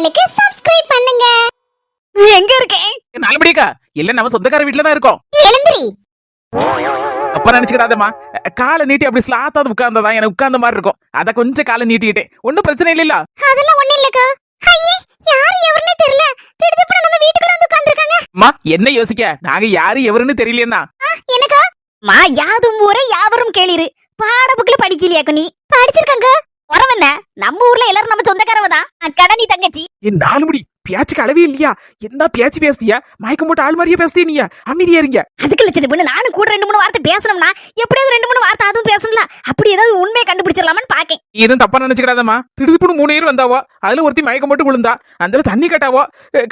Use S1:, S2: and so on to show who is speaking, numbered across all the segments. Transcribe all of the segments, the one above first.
S1: சேனலுக்கு சப்ஸ்கிரைப் பண்ணுங்க.
S2: எங்க இருக்கேன்?
S3: நாலுமணிக்கா இல்ல நம்ம சொந்தக்கார வீட்டுல தான் இருக்கோம்.
S1: எழுந்திரி.
S3: அப்ப நினைச்சுக்கிடாதம்மா, காலை நீட்டி அப்படி ஸ்லாத்தாவது உட்கார்ந்ததான் எனக்கு உட்கார்ந்த மாதிரி இருக்கும். அத கொஞ்சம் காலை நீட்டிக்கிட்டேன், ஒன்னும் பிரச்சனை இல்ல.
S1: அதெல்லாம் ஒண்ணு இல்லக்கா. ஐயே, யார் எவருன்னு தெரியல. திடுதிப்புன்னு நம்ம வீட்டுக்குள்ள வந்து உட்கார்ந்திருக்காங்க.
S3: அம்மா என்ன யோசிக்க, நாங்க யாரு எவருன்னு தெரியலன்னா.
S1: எனக்கா?
S2: மா யாதும் ஊரே யாவரும் கேளிரு. பாட புக்ல படிக்கலையாக்கு நீ?
S1: படிச்சிருக்காங்க.
S2: உறவென்ன? நம்ம ஊர்ல எல்லாரும் நம்ம சொந்தக்காரவ தான். அக்கடா நீ தங்கச்சி.
S3: என் நாலுமணி பேச்சுக்கு அளவே இல்லையா? என்ன பேச்சு பேசுதியா? மயக்கம் போட்டு ஆள் மாதிரியே பேசுதே நீயா? அமைதியா இருங்க.
S2: அதுக்கு லட்சணம் பண்ணு. நானும் கூட 2-3 வார்த்தை பேசணும்னா எப்படியாவது 2-3 வார்த்தை அதுவும் பேசணும்ல. அப்படி ஏதாவது உண்மையை கண்டுபிடிச்சிடலாமான்னு பாக்கேன்.
S3: இதுவும் தப்பா நினைச்சுக்கிடாதம்மா. திடுதிப்புன்னு 3 பேர் வந்தாவோ, அதுல ஒருத்தி மயக்கம் போட்டு விழுந்தா. அந்த தண்ணி கட்டாவோ,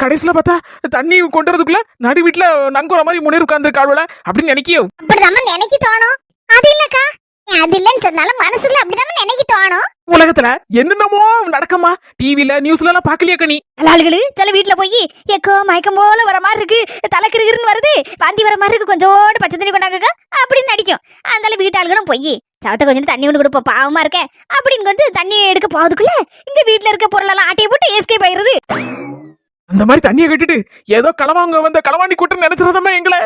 S3: கடைசியில பார்த்தா தண்ணி கொண்டு வரதுக்குள்ள நடு வீட்டுல நங்குற மாதிரி 3 பேர் உட்கார்ந்துருக்காளுல அப்படின்னு நினைக்கியோ?
S1: அப்படிதான் நினைக்கி தோணும். அது இல்லக்கா, அது இல்லன்னு சொன்னாலும் மனசுல அப்படிதான் நினைக்கி தோணும்.
S3: உலகத்துல என்னென்னமோ நடக்கமா, டிவில நியூஸ்ல எல்லாம் பாக்கலையாக்க நீ?
S2: ஆளுகளு சில வீட்டுல போய் எக்கோ மயக்கம் போல வர மாதிரி இருக்கு, தலைக்கிருக்குன்னு வருது, வாந்தி வர மாதிரி இருக்கு, கொஞ்சோடு பச்சை தண்ணி கொண்டாங்க அப்படின்னு நடிக்கும். அதனால வீட்டு ஆளுகளும் போய் சவத்தை கொஞ்சம் தண்ணி கொண்டு கொடுப்போம், பாவமா இருக்கேன் அப்படின்னு கொஞ்சம் தண்ணி எடுக்க போறதுக்குள்ள இங்க வீட்டுல இருக்க பொருளெல்லாம் ஆட்டையை போட்டு எஸ்கேப் ஆயிருது.
S3: அந்த மாதிரி தண்ணியை கட்டிட்டு ஏதோ களவாங்க வந்த களவாணி கூட்டம் நினைச்சிருந்தமா எங்களை.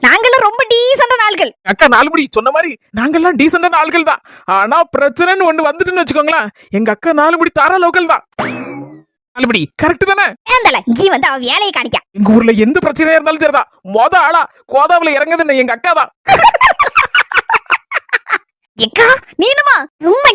S2: நாங்கெல்லாம் ரொம்ப டீசென்டான ஆள்கள்.
S3: அக்கா நாலுமணி சொன்ன மாதிரி நாங்கெல்லாம் டீசென்டான ஆள்கள் தான். ஆனா பிரச்சனைன்னு ஒண்ணு வந்துட்டுன்னு வச்சுக்கோங்களேன், எங்க அக்கா நாலுமணி தாரா லோக்கல் தான். நாலுமணி கரெக்ட் தானே?
S2: ஏந்தல இங்க வந்து அவ வேலையை காணிக்க.
S3: எங்க ஊர்ல எந்த பிரச்சனையா இருந்தாலும் சரிதான், மொத ஆளா கோதாவில இறங்குதுன்னு எங்க அக்கா தான்.
S2: எக்கா நீனுமா?
S1: ரொம்ப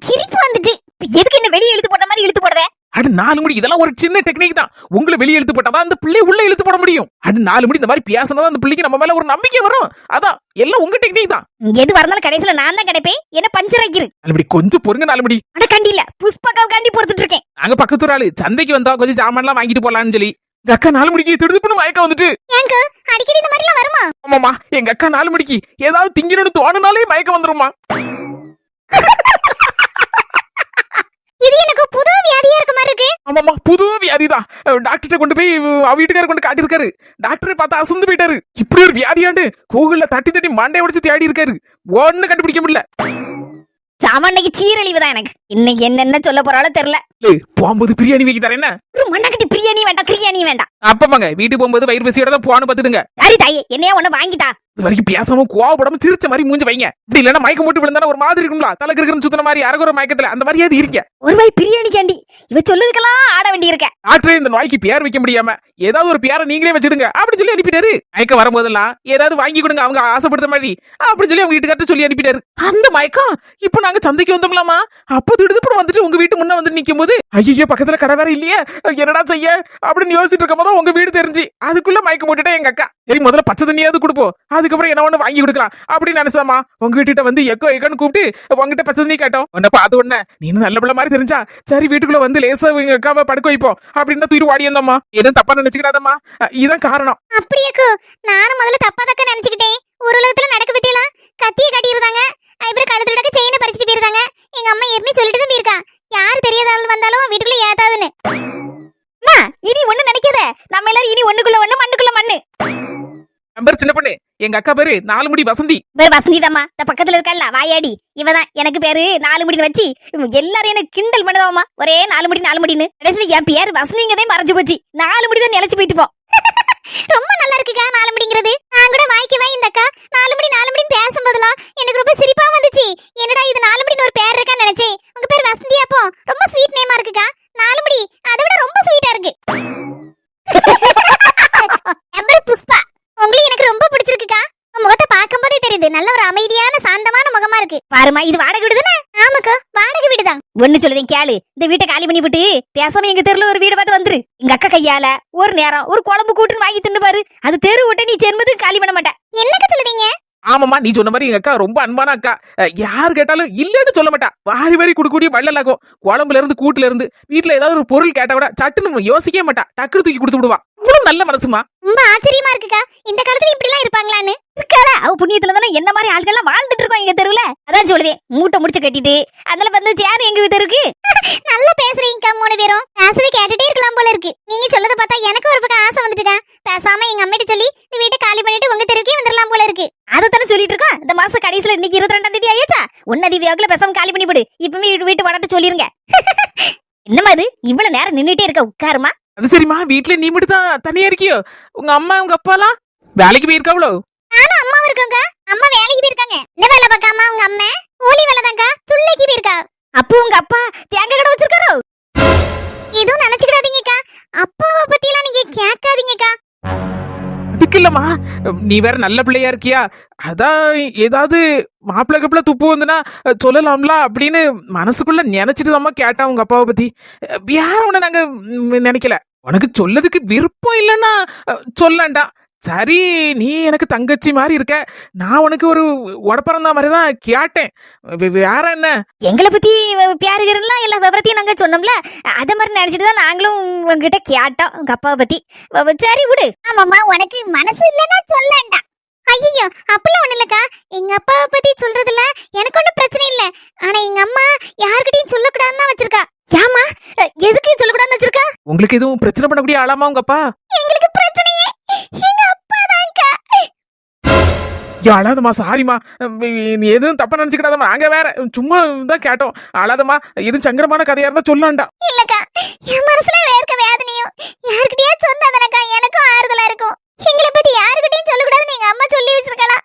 S1: சிரிப்பு வந்துச்சு.
S2: எதுக்கு என்ன வெளியே இழுத்து போட்ட மாதிரி இழுத்து போடுற?
S3: அடு 4 மணி இதெல்லாம் ஒரு சின்ன டெக்னிக் தான். உங்களை வெளியே இழுத்து போட்டாதான் அந்த பிள்ளை உள்ள இழுத்து போட முடியும். அடு 4 மணி இந்த மாதிரி பேசினதான் அந்த பிள்ளைக்கு நம்ம மேல ஒரு நம்பிக்கை வரும். அதான் எல்லாம் உங்க டெக்னிக் தான்.
S2: எது வரனாலும் கடைசியில நான் தான் கிடைப்பேன். என்ன பஞ்சர் ஆக்கிரு.
S3: அப்படி கொஞ்சம் பொறுங்க 4 மணி.
S2: அட கண்டி இல்ல, புஷ்பக்காவ காண்டி பொறுத்துட்டு இருக்கேன்.
S3: நாங்க பக்கத்து ஆளு சந்தைக்கு வந்தா கொஞ்சம் சாமான்லாம் வாங்கிட்டு போலான்னு சொல்லி எங்க அக்கா 4 மணிக்கு திடுதுப்புன்னு மயக்கம் வந்துட்டு.
S1: ஏங்க அடிக்கடி இந்த மாதிரி எல்லாம் வருமா?
S3: ஆமாமா, எங்க அக்கா 4 மணிக்கு ஏதாவது திங்கணும்னு தோணுனாலே மயக்கம் வந்துருமா.
S1: இது எனக்கு புது வியாதியா இருக்க மாதிரி இருக்கு.
S3: ஆமாமா, புது வியாதிதான். டாக்டர்கிட்ட கொண்டு போய் வீட்டுக்காரர் கொண்டு காட்டியிருக்காரு. டாக்டரை பார்த்து அசந்து போயிட்டாரு. இப்படி ஒரு வியாதியாண்டு கூகுள்ல தட்டி தட்டி மண்டை உடைச்சு தேடி இருக்காரு. ஒண்ணு கண்டுபிடிக்க முடியல.
S2: சாமான்னைக்கு சீரழிவுதான் எனக்கு. இன்னைக்கு என்னென்ன சொல்ல போறாலும் தெரியல.
S3: போகும்போது பிரியாணி வைக்க தரேன். என்ன
S2: ஒரு மண்ணாக்கட்டி பிரியாணி வேண்டாம், கிரியாணி வேண்டாம்.
S3: அப்பமாங்க வீட்டுக்கு போகும்போது வயிறு பசியோட தான் போன்னு பாத்துடுங்க.
S2: சரி தாயே, என்னையா ஒண்ணு வாங்கிட்டா.
S3: இது வரைக்கும் பேசாம கோவப்படாம சிரிச்ச மாதிரி மூஞ்சி வைங்க. இப்படி இல்லன்னா மயக்கம் போட்டு விழுந்தாலும் ஒரு மாதிரி இருக்கும்ல, தலைக்கு இருக்கிற சுத்தின மாதிரி அரகுற மயக்கத்துல அந்த மாதிரியாவது இருக்க.
S2: ஒரு வாய் பிரியாணி கேண்டி இவ சொல்லுதுக்கெல்லாம் ஆட வேண்டி இருக்க.
S3: டாக்டரே இந்த நோய்க்கு பேர் வைக்க முடியாம ஏதாவது ஒரு பேரை நீங்களே வச்சிடுங்க அப்படின்னு சொல்லி அனுப்பிட்டாரு. மயக்கம் வரும்போதெல்லாம் ஏதாவது வாங்கி கொடுங்க அவங்க ஆசைப்படுத்த மாதிரி அப்படின்னு சொல்லி அவங்க வீட்டுக்கார்ட்ட சொல்லி அனுப்பிட்டாரு. அந்த மயக்கம் இப்ப நாங்க சந்தைக்கு வந்தோம்லாமா, அப்போ திடுதுப்புறம் வந்துட்டு உங்க வீட்டு முன்ன வந்து நிக்கும் போது ஐயோ பக்கத்துல கடை வேற இல்லையே, என்னடா செய்ய அப்படின்னு யோசிச்சுட்டு இருக்கும் போது உங்க வீடு தெரிஞ்சு அதுக்குள்ள மயக்கம் போட்டுட்டா எங்க அக்கா. சரி முதல்ல பச்சை தண்ணியாவது கொடுப்போம், அதுக்கப்புறம் என்ன ஒண்ணு வாங்கி கொடுக்கலாம் அப்படின்னு நினைச்சாமா உங்க வீட்டுகிட்ட வந்து எக்கோ எக்கோன்னு கூப்பிட்டு உங்ககிட்ட பச்சை தண்ணி கேட்டோம். உன்ன பார்த்த உடனே நீனும் நல்ல பிள்ளை மாதிரி தெரிஞ்சா சரி வீட்டுக்குள்ள வந்து லேசா எங்க அக்காவை படுக்க வைப்போம் அப்படின்னு தூரி வாடி வந்தோம்மா. எதுவும் தப்பா நினைச்சுக்கிடாதம்மா, இதான் காரணம்.
S1: அப்படியாக்கு நானும் முதல்ல தப்பா தக்க நினைச்சுக்கிட்டேன். ஒரு உலகத்துல நடக்க பத்தியெல்லாம் கத்திய கட்டியிருந்தாங்க. இவரு கழுத்துல நடக்க செயினை பறிச்சுட்டு போயிருந்தாங்க. எங்க அம்மா ஏற்கனவே சொல்லிட்டு தான் போயிருக்கா, யாரு தெரியாத ஆள் வந்தாலும் வீட்டுக்குள்ள ஏத்தாதுன்னு.
S2: இனி ஒண்ணு நினைக்காத, நம்ம எல்லாரும் இனி ஒண்ணுக்குள்ள ஒண்ணு மண்ணுக்குள்ள மண்ணு.
S3: நம்பர் சின்ன பொண்ணு, எங்க அக்கா பேரு 4 முடி வசந்தி.
S2: பேரு வசந்தி தாமா. இந்த பக்கத்துல இருக்கல்ல வாயாடி, இவதான் எனக்கு பேரு 4 முடின்னு வச்சு எல்லாரும் எனக்கு கிண்டல் பண்ணுதாமா. ஒரே 4 முடி 4 முடின்னு. கடைசியில என் பேரு வசந்திங்கதே மறைஞ்சு போச்சு. 4 முடி தான் நினைச்சு போயிட்டு போ.
S1: ரொம்ப நல்லா இருக்குக்கா 4 முடிங்கிறது. நான் கூட வாய்க்கவே இந்த அக்கா 4 முடின்னு பேசும்போதெல்லாம் எனக்கு ரொம்ப சிரிப்பா வந்துச்சு. என்னடா இது 4 முடின்னு ஒரு பேர் இருக்கான்னு நினைச்சேன். உங்க பேர் வசந்தி, அப்போ ரொம்ப ஸ்வீட் நேமா இருக்குக்கா. 4 முடி அதை விட ரொம்ப ஸ்வீட்டா இருக்கு. எம்பர் புஷ்பா, உங்களுக்கு எனக்கு ரொம்ப பிடிச்சிருக்குக்கா. உங்க முகத்தை பார்க்கும்போதே தெரியுது, நல்ல ஒரு அமைதியான சாந்தமான முகமா இருக்கு.
S2: பாருமா, இது வாடகை வீடு தானே?
S1: ஆமாக்கா, வாடகை வீடு தான்.
S2: ஒண்ணு சொல்லுதேன் கேளு, இந்த வீட்டை காலி பண்ணி விட்டு பேசாம எங்க தெருல ஒரு வீடு பார்த்து வந்துரு. எங்க அக்கா கையால ஒரு நேரம் ஒரு குழம்பு கூட்டுன்னு வாங்கி தின்னு பாரு. அது தெரு விட்டு நீ ஜென்மத்துக்கு காலி பண்ண மாட்டேன்.
S1: என்னக்கா சொல்லுவீங்க?
S3: ஆமாமா, நீ சொன்ன மாதிரி எங்க அக்கா ரொம்ப அன்பான அக்கா. யாரு கேட்டாலும் இல்லன்னு சொல்ல மாட்டா. வாரி வாரி குடுக்கூடிய வள்ளலாகும். குழம்புல இருந்து கூட்டுல இருந்து வீட்டுல ஏதாவது ஒரு பொருள் கேட்டா கூட சட்டுன்னு யோசிக்கவே மாட்டா, டக்குனு தூக்கி கொடுத்து விடுவா. இவ்வளவு நல்ல மனசுமா.
S1: ரொம்ப ஆச்சரியமா இருக்குக்கா, இந்த காலத்துல இப்படி எல்லாம் இருப்பாங்களான்னு.
S2: இருக்கால அவ புண்ணியத்துல தானே என்ன மாதிரி ஆட்கள் எல்லாம் வாழ்ந்துட்டு இருக்கோம் எங்க தெருவுல. அதான் சொல்லுதேன், மூட்டை முடிச்சு கட்டிட்டு அதனால வந்து சேர் எங்க வீட்டு இருக்கு.
S1: நல்லா பேசுறீங்கக்கா 3 பேரும். பேசுறது கேட்டுட்டே இருக்கலாம் போல இருக்கு. நீங்க சொல்லத பார்த்தா எனக்கு ஒரு பக்கம் ஆசை வந்துட்டுக்கா. பேசாம எங்க அம்மிட்ட சொல்லி இந்த வீட்டை காலி பண்ணிட்டு உங்க தெருவுக்கே வந்துடலாம் போல இருக்கு.
S2: அதத்தானே சொல்லிட்டு இருக்கோம். இந்த மாசம் கடைசியில இன்னைக்கு 22ஆம் தேதி ஆயிடுச்சா, 1 தேதி பேசாம காலி பண்ணி விடு. இப்பவே வீட்டு வாடகை சொல்லிருங்க. என்னம்மா இது இவ்வளவு நேரம் நின்னுட்டே இருக்க, உட்காருமா.
S3: அது சரிம்மா, வீட்டுல நீ மட்டும் தான் தனியா இருக்கியோ? உங்க அம்மா உங்க அப்பாலாம் வேலைக்கு போயிருக்காவளோ?
S1: நானும் அம்மாவும் இருக்கோங்க. அம்மா வேலைக்கு போயிருக்காங்க. என்ன வேலை பார்க்காம உங்க அம்மா கூலி வேலை தாங்க, சுள்ளைக்கு போயிருக்கா.
S2: அப்போ உங்க அப்பா தேங்காய் கடை வச்சிருக்காரோ?
S1: எதுவும் நினைச்சுக்கிடாதீங்கக்கா. அப்பாவை பத்தி எல்லாம் நீங்க கேட்காதீங்கக்கா.
S3: அதுக்கு இல்லம்மா, நீ வேற நல்ல பிள்ளையா இருக்கியா, அதான் ஏதாவது மாப்பிள்ளை கப்பில துப்பு வந்துன்னா சொல்லலாம்ல அப்படின்னு மனசுக்குள்ள நினைச்சிட்டு தாம்மா கேட்டா உங்க அப்பாவை பத்தி. யார உன நாங்க நினைக்கல. உனக்கு சொல்லதுக்கு விருப்பம் இல்லைன்னா சொல்லண்டா. சரி, நீ எனக்கு தங்கச்சி மாதிரி இருக்க, நான் உனக்கு ஒரு உடப்பிறந்தா மாதிரி தான் கேட்டேன். வேற என்ன?
S2: எங்களை பத்தி பியாருகிறலாம் எல்லா விவரத்தையும் நாங்க சொன்னோம்ல, அத மாதிரி நினைச்சிட்டு தான் நாங்களும் உங்ககிட்ட கேட்டோம் உங்க அப்பாவை பத்தி. சரி விடு.
S1: ஆமாம்மா, உனக்கு மனசு இல்லைன்னா சொல்லண்டா. ஐயோ, அப்படிலாம் ஒண்ணு இல்லக்கா. எங்க அப்பாவை பத்தி சொல்றதுல எனக்கு ஒன்றும் பிரச்சனை இல்ல. ஆனா எங்க அம்மா யார்கிட்டயும் சொல்லக்கூடாதுன்னு தான் வச்சிருக்கா.
S2: ஏமா, எதுக்கு சொல்லக்கூடாதுன்னு வச்சிருக்கா?
S3: உங்களுக்கு எதுவும் பிரச்சனை பண்ணக்கூடிய ஆளாமா உங்க அப்பா?
S1: எங்களுக்கு பிரச்சனையே எங்க அப்பா தான்க்கா.
S3: அழாதம்மா, சாரிம்மா, நீ எதுவும் தப்பா நினைச்சுக்கிடாதம்மா, நாங்க வேற சும்மா தான் கேட்டோம். அழாதம்மா, எதுவும் சங்கடமான கதையா இருந்தா சொல்லாண்டா.
S1: இல்லக்கா, என் மனசுல இருக்க வேதனையும் யார்கிட்டயா சொன்னாதானக்கா எனக்கும் ஆறுதலா இருக்கும். எங்களை பத்தி யாருக்கிட்டையும் சொல்லக்கூடாதுன்னு எங்க அம்மா சொல்லி வச்சிருக்கலாம்.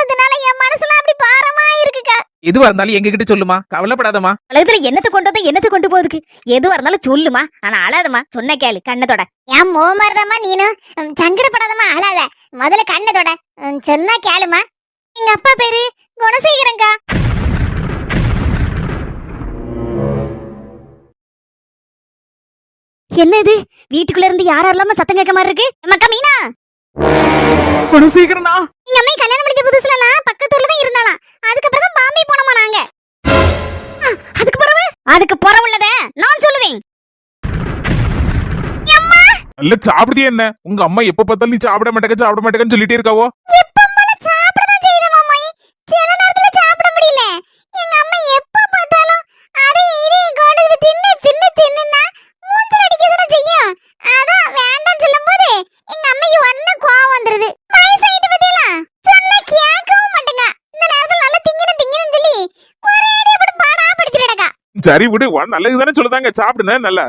S1: அதனால என் மனசுல அப்படி பாரமா இருக்குக்கா.
S3: எதுவா இருந்தாலும் எங்க கிட்ட சொல்லுமா, கவலைப்படாதம்மா.
S2: உலகத்துல என்னத்தை கொண்டு வந்தா என்னத்தை கொண்டு போகுதுக்கு, எதுவா இருந்தாலும் சொல்லுமா. ஆனா அழாதம்மா, சொன்ன கேளு, கண்ணத்தோட.
S1: என் மோமாரதம்மா நீனும் சங்கடப்படாதம்மா, அழாத. முதல்ல கண்ணத்தோட சொன்னா கேளுமா. எங்க அப்பா பேரு குணசேகரன்க்கா.
S2: என்ன இது, வீட்டுக்குள்ள இருந்து யாரெல்லாம சத்தம் கேட்க மாதிரி இருக்கு?
S1: மக்கா மீனா,
S3: குணசேகரனா?
S1: எங்க அம்மா கல்யாணம் முடிஞ்ச புதுசுலலாம் பக்கத்தூர்ல தான் இருந்தாலாம். அதுக்கப்புறம் தான் பாம்பே போனோமா நாங்க.
S2: அதுக்கு புறவுள்ளத நான் சொல்லுவேன்.
S3: நல்ல சாப்பிடுதியா என்ன? உங்க அம்மா எப்ப பார்த்தாலும் நீ சாப்பிட மாட்டேங்கன்னு சொல்லிட்டே இருக்காவோ?
S1: எப்பம்மால சாப்பிட தான் செய்யுது மாமாய். சில நேரத்துல சாப்பிட முடியல. எங்க அம்மா எப்ப பார்த்தாலும் அதை இதையும் கொண்டு தின்னுன்னா மூஞ்சில அடிக்கதானே செய்யும். அதான் வேண்டாம்னு சொல்லும்போது எங்க அம்மைக்கு ஒன்னும் கோவம் வந்துருது. வயசாயிட்டு பத்தியெல்லாம் சொன்னா கேட்கவும் மாட்டேங்க. இந்த நேரத்துல நல்லா திங்கணும் சொல்லி ஒரேடி அப்படி பாடா படிச்சிடக்கா.
S3: சரி விடு, நல்லது தானே சொல்லுதாங்க, சாப்பிடுன நல்ல.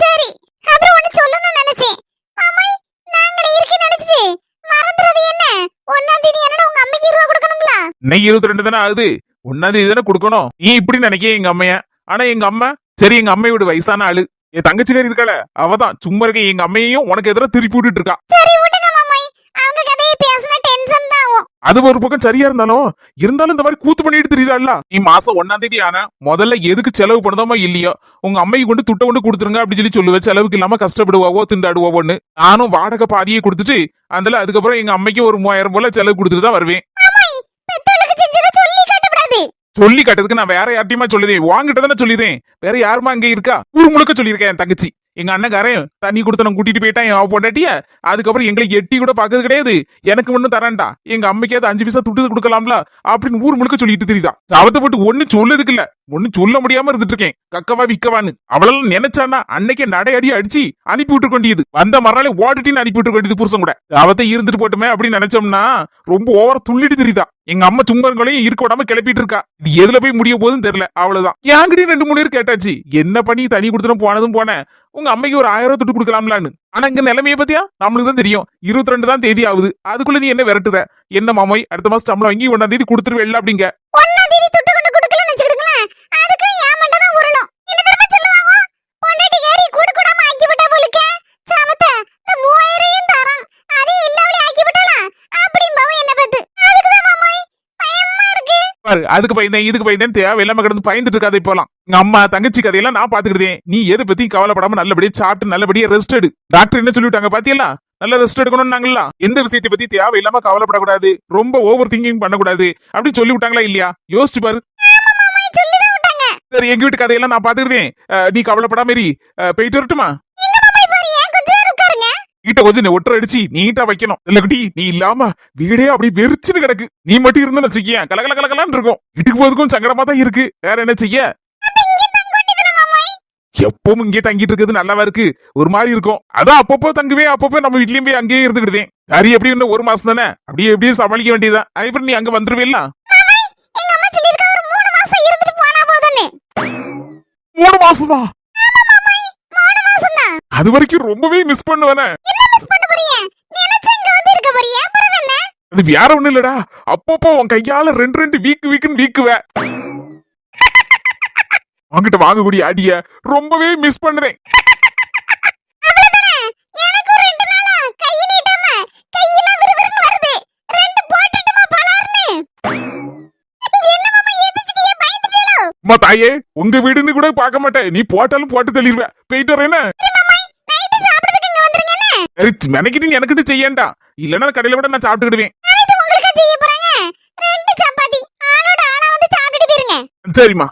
S1: சரி, அப்புறம் ஒண்ணு சொல்லணும்னு நினைச்சேன். மாமாய், நாங்க இருக்கேன்னு நினைச்சு மறந்துறது என்ன? 1ஆம் தேதி என்னடா உங்க அம்மைக்கு ரூபா கொடுக்கணுங்களா?
S3: இன்னைக்கு 22 தானே ஆகுது, 1ஆம் தேதி தானே கொடுக்கணும். நீ இப்படி நினைக்க எங்க அம்மைய. ஆனா எங்க அம்மா, சரி எங்க அம்மையோட வயசான ஆளு, என் தங்கச்சிக்காரி இருக்காள, அவதான் சும்மா இருக்க எங்க அம்மையையும் உனக்கு எதிராக திருப்பி விட்டுட்டு இருக்கா.
S1: சரி விடுங்க மாமாய், அவங்க கதையை பேசினா டென்ஷன் தான் ஆகும்.
S3: அது ஒரு பக்கம் சரியா இருந்தாலும் இந்த மாதிரி கூத்து பண்ணிட்டு தெரியுதாள்ல. நீ மாசம் 1ஆம் தேதி ஆனா முதல்ல எதுக்கு செலவு பண்ணதோமா இல்லையோ உங்க அம்மையை கொண்டு துட்ட கொண்டு கொடுத்துருங்க அப்படின்னு சொல்லுவேன். செலவுக்கு இல்லாம கஷ்டப்படுவாவோ திண்டாடுவோன்னு. நானும் வாடகை பாதியை கொடுத்துட்டு அதுக்கப்புறம் எங்க அம்மைக்கு ஒரு 3000 போல செலவு கொடுத்துட்டு தான் வருவேன்.
S1: மாமாய், பெத்தவளுக்கு செஞ்சதை சொல்லி காட்டக்கூடாது.
S3: சொல்லி காட்டுறதுக்கு நான் வேற யார்ட்டையுமா சொல்லுதேன், வாங்கிட்ட தானே சொல்லிதேன். வேற யாருமா அங்க இருக்கா? ஊர் முழுக்க சொல்லியிருக்கேன். என் தங்கச்சி எங்க அண்ணக்காரன் தண்ணி கொடுத்தன கூட்டிட்டு போயிட்டான் என் பொண்டாட்டிய. அதுக்கப்புறம் எங்களை எட்டி கூட பாக்குறது கிடையாது. எனக்கு ஒண்ணு தரான்டா, எங்க அம்மைக்கு அது 5 பைசா துட்டு கொடுக்கலாம்ல அப்படின்னு ஊர் முழுக்க சொல்லிட்டு தெரியுதா. அவத்தை போட்டு ஒண்ணு சொல்லதுக்கு இல்ல, ஒண்ணு சொல்ல முடியாம இருந்துட்டு இருக்கேன். கக்கவா விக்கவான்னு அவளால நினைச்சானா அன்னைக்கே நடையடி அடிச்சு அனுப்பி விட்டு கொண்டியது. வந்த மறுநாளே ஓடிட்டின்னு அனுப்பி விட்டு கொண்டியது புருஷன் கூட. அவத்தை இருந்துட்டு போட்டுமே அப்படின்னு நினைச்சோம்னா ரொம்ப ஓவரா துள்ளிட்டு தெரியுதா. எங்க அம்மா சுங்கங்களையும் இருக்க விடாம கிளப்பிட்டு இருக்கா. இது எதுல போய் முடிய போதுன்னு தெரியல. அவ்வளவுதான். என்கிட்டயும் 2-3 பேர் கேட்டாச்சு, என்ன பண்ணி தனி கொடுத்துட்டு போனதும் போனேன், உங்க அம்மைக்கு ஒரு 1000 துட்டு கொடுக்கலாம்லான்னு. ஆனா இங்க நிலைமைய பத்தியா நம்மளுக்கு தான் தெரியும். 22 தான் தேதி ஆகுது, அதுக்குள்ள நீ என்ன விரட்டுத? என்ன மாமாய், அடுத்த மாசம் சம்பளம் வாங்கி 1ஆம் தேதி கொடுத்துருவேல்ல அப்படிங்க.
S1: 1ஆம் தேதி துட்டு கொண்டு கொடுக்கலன்னு வச்சுக்கிடுங்களேன், அதுக்கு ஏன் மண்டை தான் உருளும். என்ன தெரியுமா சொல்லுவாங்க? பொண்டாட்டி கேரி கூடு கூடாம ஆக்கி விட்டா போலுக்க சமத்த இந்த 3000 தரம் அதே இல்லாமலே ஆக்கி விட்டலாம் அப்படிம்பாவ என்ன பத்து. அதுக்குதான் மாமாய் பயமா இருக்கு.
S3: பாரு, அதுக்கு பயந்தேன் இதுக்கு பயந்தேன் தேவையில்லாம கிடந்து பயந்துட்டு இருக்காது. இப்போலாம் எங்க அம்மா தங்கச்சி கதையெல்லாம் நான் பாத்துக்கிட்டேன். நீ எதை பத்தி கவலைப்படாம நல்லபடியா சாப்பிட்டு நல்லபடியா ரெஸ்ட் எடு. டாக்டர் என்ன சொல்லிவிட்டாங்க பாத்தியெல்லாம், நல்ல ரெஸ்ட் எடுக்கணும்னாங்களா. எந்த விஷயத்தை பத்தி தேவையில்லாம கவலைப்படக்கூடாது, ரொம்ப ஓவர் திங்கிங் பண்ணக்கூடாது அப்படின்னு சொல்லி விட்டாங்களா இல்லையா? யோசிச்சு பாரு. சரி, எங்க வீட்டு கதையெல்லாம் நான் பாத்துக்கிட்டேன். நீ கவலைப்படாம போயிட்டு வரட்டுமா? வீட்டை கொஞ்சம் ஒற்றை அடிச்சு நீட்டா வைக்கணும். இல்ல குட்டி, நீ இல்லாம வீடே அப்படி வெறிச்சுன்னு கிடக்கு. நீ மட்டும் இருந்தா வச்சுக்கிய கலகல கலகலான்னு இருக்கும். வீட்டுக்கு போறதுக்கும் சங்கடமா தான் இருக்கு. வேற என்ன செய்ய? எப்பவும் இங்கே தங்கிட்டு இருக்கிறது நல்லாவா இருக்கு? ஒரு மாதிரி இருக்கும். அதான் அப்பப்போ தங்குவேன், அப்பப்போ நம்ம வீட்லயும் போய் அங்கேயே இருந்துக்கிட்டேன். சரி, எப்படி இன்னும் 1 மாசம் தானே, அப்படியே எப்படியே சமாளிக்க வேண்டியதான். அதுக்கப்புறம் நீ அங்க வந்துருவேல்ல.
S1: 3 மாசம் இருந்துட்டு போனா போதுன்னு.
S3: 3 மாசமா?
S4: அது வரைக்கும் ரொம்பவே மிஸ் பண்ணுவேனே.
S1: என்ன மிஸ் பண்ண போறீங்க? நினைச்சா இங்க வந்து இருக்க போறியா? அப்புறம் என்ன?
S4: அது வேற ஒண்ணு இல்லடா, அப்பப்போ உன் கையால ரெண்டு வீக்குன்னு வீக்குவ. வாங்கிட்ட வாங்கக்கூடிய அடிய ரொம்பவே மிஸ் பண்ணுறேன்.
S1: அவ்வளவுதானே? எனக்கும் 2 நாளா கை நீட்டாம கையெல்லாம் விறுவிறுன்னு வருது. 2 போட்டுட்டுமா பலார்னு? என்ன மாமா எந்திரிச்சிட்டீங்க? பயந்துட்டீங்களோ?
S4: அம்மா தாயே, உங்க வீடுன்னு கூட பார்க்க மாட்டேன், நீ போட்டாலும் போட்டு தள்ளிடுவ. போயிட்டு வரேன்னு
S1: நைட்டு சாப்பிடுறதுக்கு இங்க வந்துருங்கன்னு.
S4: நினைக்கிட்டு எனக்கிட்டு செய்யண்டா, இல்லன்னா கடையில விட நான் சாப்பிட்டுக்கிடுவேன்.
S1: நாளைக்கு உங்களுக்கு செய்ய போறாங்க. 2 சப்பாத்தி ஆளோட ஆளா வந்து சாப்பிட்டுட்டு போயிருங்க.
S4: சரிம்மா.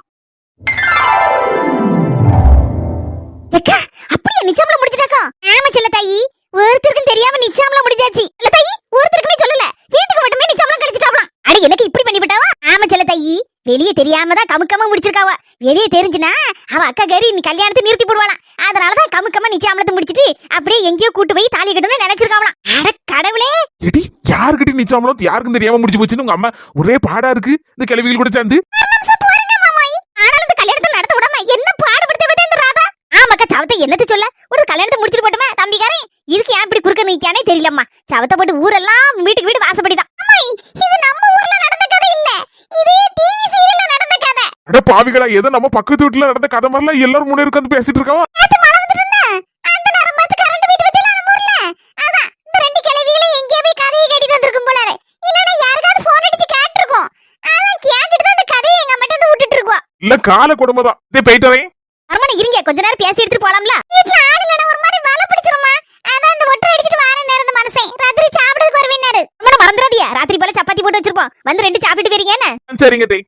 S2: ஏக்கா அப்படியே நிச்சயம்ல முடிச்சிட்டாக்கா?
S1: ஆமா செல்ல தாயி, ஒருத்தருக்கும் தெரியாம நிச்சயம்லாம் முடிஞ்சாச்சு.
S2: இல்ல தாயி, ஒருத்தருக்குமே சொல்லல, வீட்டுக்கு மட்டுமே நிச்சயம்லாம் கழிச்சிட்டாப்லாம். அடி எனக்கு இப்படி பண்ணி விட்டாவா?
S1: ஆமா செல்ல தாயி,
S2: வெளியே தெரியாம தான் கமுக்கமா முடிச்சிருக்காவ. வெளியே தெரிஞ்சுனா அவ அக்கா கறி நீ கல்யாணத்தை நிறுத்தி போடுவாளாம். அதனாலதான் கமுக்கமா நிச்சயம்லத்தை முடிச்சிட்டு அப்படியே எங்கேயோ கூட்டு போய் தாலி கட்டணும்னு நினைச்சிருக்காவலாம். அட கடவுளே,
S4: எடி யாருக்கிட்ட நிச்சாமலும் யாருக்கும் தெரியாம முடிச்சு போச்சுன்னு உங்க அம்மா ஒரே பாடா இருக்கு. இந்த கிளவிகள் கூட சேர்ந்து
S2: ஆனாலும் இந்த கல்யாணத்தை நடத்த விடாம என்ன பாடுபடுத்த விட இந்த ராதா. ஆமாக்கா, சவத்தை என்னத்து சொல்ல, ஒரு கல்யாணத்தை முடிச்சிட்டு போட்டுமே தம்பிக்காரே. இதுக்கு ஏன் இப்படி குறுக்க நிக்கானே தெரியலம்மா. சவத்தை போட்டு ஊரெல்லாம் வீட்டுக்கு வீடு வாசப்படிதான்.
S1: இது நம்ம ஊர்ல நடந்த கதை இல்ல, இது டிவி சீரியல்ல நடந்த கதை.
S4: அட பாவிகளா, ஏதோ நம்ம பக்கத்து வீட்டுல நடந்த கதை மாதிரிலாம் எல்லாரும் முன்னே உட்காந்து பேசிட்டு இருக்கோம்.
S1: நேத்து மழை வந்துட்டு இருந்தா, அந்த நேரம் பார்த்து கரண்ட் வீட்டு பத்தில நம்ம ஊர்ல. அதான் இந்த 2 கிழவிகளும் எங்கேயோ போய் கதையை கேட்டுட்டு வந்திருக்கும் போல. இல்லனா யாருக்காவது போன் அடிச்சு கேட்டிருக்கோம். அதான் கேட்டுட்டு தான் அந்த கதையை எங்க அம்மாட்ட வந்து விட்டுட்டு இருக்கோம்.
S4: இல்ல கால குடும்பம் தான். போயிட்டு வரேன்.
S2: அரமனை இருங்க, கொஞ்ச நேரம் பேசி எடுத்துட்டு போலாம்ல.
S1: வீட்ல ஆள் இல்லனா ஒரு மாதிரி வலை பிடிச்சிருமா. அதான் இந்த ஒட்டை அடிச்சிட்டு வார நேரம் இந்த மனுஷன் ராத்திரி சாப்பிடுறதுக்கு வருவேனாரு.
S2: அம்மனை மறந்துடாதியா, ராத்திரி போல சப்பாத்தி போட்டு வச்சிருப்போம், வந்து 2 சாப்பிட்டு வரீங்கன்னு.
S4: சரிங்க தே.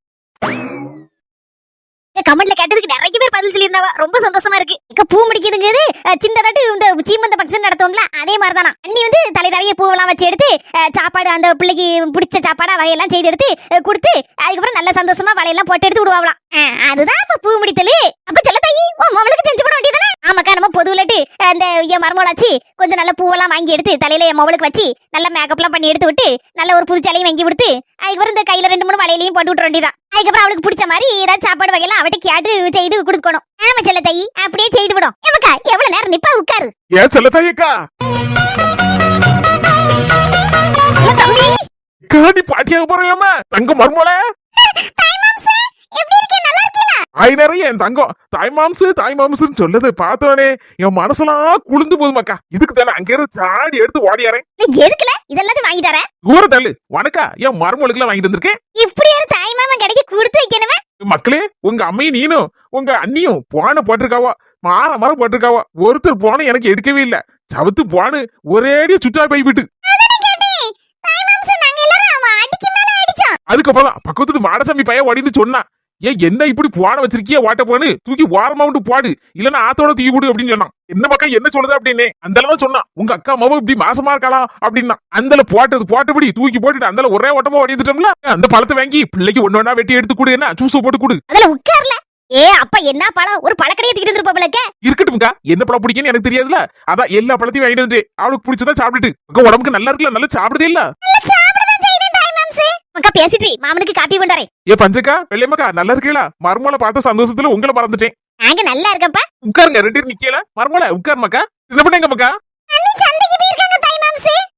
S2: கமெண்ட்ல கேட்டதுக்கு நிறைய பேர் பதில் சொல்லியிருந்தாவா, ரொம்ப சந்தோஷமா இருக்கு. இக்க பூ முடிக்குதுங்கிறது சின்னதாட்டு இந்த சீமந்த ஃபங்க்ஷன் நடத்துவோம்ல, அதே மாதிரி தானா. அண்ணி வந்து தலை நிறைய பூவெல்லாம் வச்சு எடுத்து சாப்பாடு அந்த பிள்ளைக்கு பிடிச்ச சாப்பாடா வகையெல்லாம் செய்து எடுத்து கொடுத்து அதுக்கப்புறம் நல்ல சந்தோஷமா வலையெல்லாம் போட்டு எடுத்து விடுவாங்களாம். அதுதான் இப்ப பூ முடித்தலு. அப்ப செல்ல தாயி உன் மவளுக்கு செஞ்சு போட வேண்டியதானே? ஆமாக்கா, நம்ம பொதுவிலட்டு அந்த என் மருமகளாச்சு கொஞ்சம் நல்ல பூவெல்லாம் வாங்கி எடுத்து தலையில என் மவளுக்கு வச்சு நல்ல மேக்கப்லாம் பண்ணி எடுத்து விட்டு நல்ல ஒரு புது சேலையும் வாங்கி கொடுத்து அதுக்கப்புறம் இந்த கையில 2-3 வலையிலையும் போட்டு விட்டுற வேண்டியதான். அதுக்கப்புறம் அவளுக்கு பிடிச்ச மாதிரி ஏதாவது சாப்பாடு வகையெல்லாம் அவட்ட கேட்டு செய்து கொடுக்கணும். ஆமா செல்ல தாயி, அப்படியே செய்து விடும். ஏமாக்கா எவ்வளவு நேரம் நிப்பா உட்காரு.
S4: ஏன் செல்ல தாயக்கா
S2: தம்பி
S4: காடி பாட்டியாக போறேம்மா தங்க மர்மோல.
S1: எப்படி இருக்கே? நல்லா இருக்கீங்களா?
S4: நிறைய என் தங்கம் தாய் மாம்சுன்னு சொல்லதை பார்த்தோனே என் மனசெல்லாம் குளிந்து போதுமாக்கா. இதுக்கு தானே அங்க இருந்து சாடி எடுத்து ஓடியாரேன்.
S2: எதுக்குல இதெல்லாம் வாங்கிட்டு வரேன்?
S4: ஊர தள்ளு வணக்கா, என் மருமகளுக்கு எல்லாம் வாங்கிட்டு வந்திருக்கேன்.
S2: இப்படி ஒரு தாய் மாமன் கிடைக்க கொடுத்து வைக்கணுமே.
S4: மக்களே, உங்க அம்மையும் நீனும் உங்க அண்ணியும் போன போட்டிருக்காவா, மாற போட்டிருக்காவா. ஒருத்தர் போன எனக்கு எடுக்கவே இல்ல. சவுத்து போனு ஒரேடியா சுற்றா போய்விட்டு. அதுக்கப்புறம் பக்கத்து மாடசாமி பையன் ஓடின்னு சொன்னா, ஏன் என்ன இப்படி போன வச்சிருக்கிய, ஓட்ட போனு தூக்கி ஓரமா விட்டு போடு, இல்லன்னா ஆத்தோட தூக்கி விடு அப்படின்னு சொன்னான். என்ன மக்கா என்ன சொல்றது அப்படின்னு அந்த சொன்னான். உங்க அக்கா மாவும் இப்படி மாசமா இருக்கலாம் அப்படின்னா அந்த போட்டபடி தூக்கி போட்டுட்டு அந்த ஒரே ஓட்டமா ஓடிட்டுட்டோம்ல. அந்த பழத்தை வாங்கி பிள்ளைக்கு ஒண்ணு வெட்டி எடுத்து கொடு, என்ன ஜூஸ் போட்டு கொடு.
S2: அதுல உட்கார்ல. அப்பா என்ன பழம், ஒரு பழக்கடையை தூக்கிட்டு இருந்திருப்பா.
S4: இருக்கட்டும்க்கா, என்ன பழம் பிடிக்குன்னு எனக்கு தெரியாதுல, அதான் எல்லா பழத்தையும் வாங்கிட்டு வந்து அவளுக்கு பிடிச்சதா சாப்பிட்டுட்டு உடம்புக்கு நல்லா இருக்குல்ல, நல்லா சாப்பிடுதே இல்ல.
S2: மக்கா பேசிட்டு மாமனுக்கு காப்பி கொண்டாரேன்.
S4: ஏ பஞ்சக்கா வெள்ளையம்மாக்கா நல்லா இருக்கீங்களா? மர்மோல பார்த்த சந்தோஷத்துல உங்களை மறந்துட்டேன்.
S2: நாங்க நல்லா இருக்கப்பா.
S4: உட்காருங்க, 2 பேரும் நிக்கல. மர்மோல உட்காருமாக்கா. என்ன பண்ணீங்க மக்கா?